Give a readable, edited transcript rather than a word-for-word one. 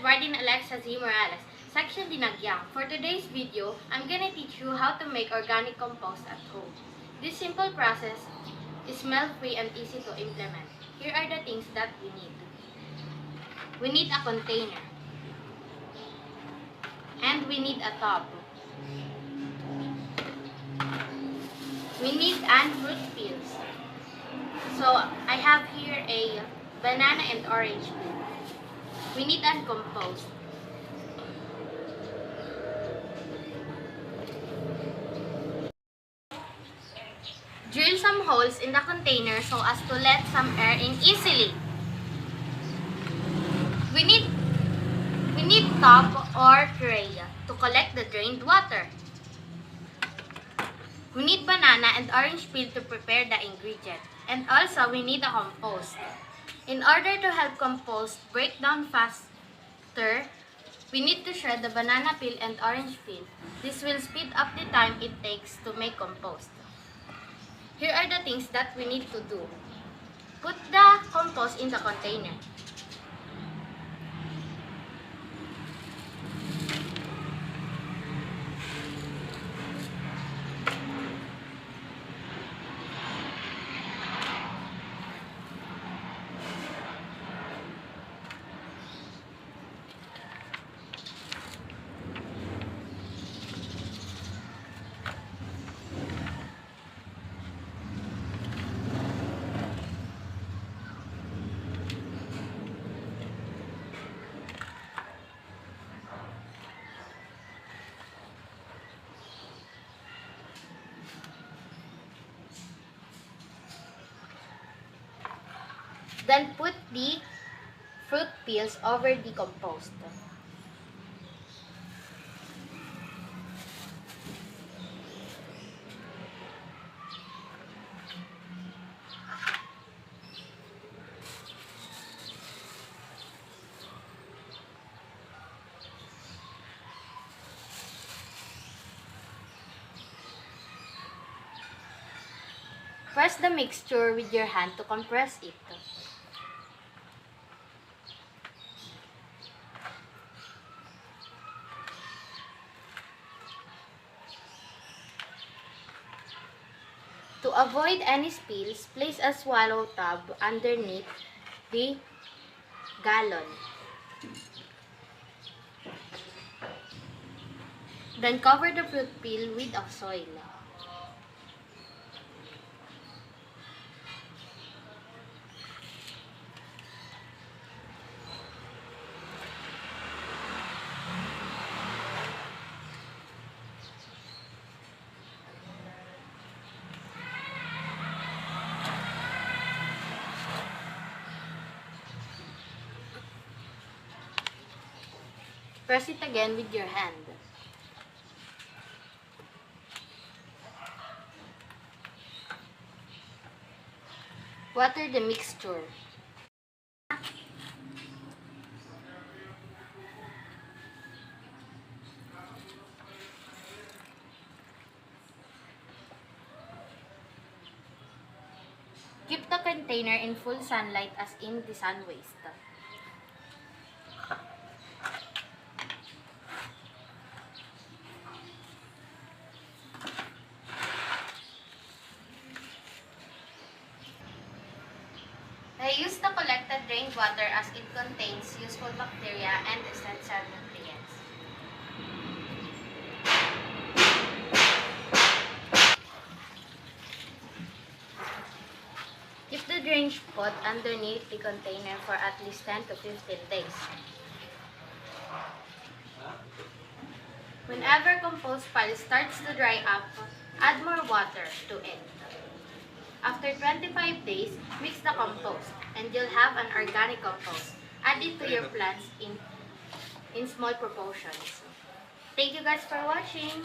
Edwardine Alexa Z. Morales, Section Dinagyang. For today's video, I'm gonna teach you how to make organic compost at home. This simple process is smell-free and easy to implement. Here are the things that we need. We need a container. And we need a tub. We need fruit peels. So I have here a banana and orange peel. We need compost. Drill some holes in the container so as to let some air in easily. We need tub or tray to collect the drained water. We need banana and orange peel to prepare the ingredient. And also, we need a compost. In order to help compost break down faster, we need to shred the banana peel and orange peel. This will speed up the time it takes to make compost. Here are the things that we need to do. Put the compost in the container. Then put the fruit peels over the compost. Press the mixture with your hand to compress it. To avoid any spills, place a swallow tub underneath the gallon. Then cover the fruit peel with a soil. Press it again with your hand. Water the mixture. Keep the container in full sunlight as in the sun waste. Use the collected drained water as it contains useful bacteria and essential nutrients. Keep the drainage pot underneath the container for at least 10 to 15 days. Whenever compost pile starts to dry up, add more water to it. After 25 days, mix the compost and you'll have an organic compost. Add it to your plants in small proportions. Thank you guys for watching.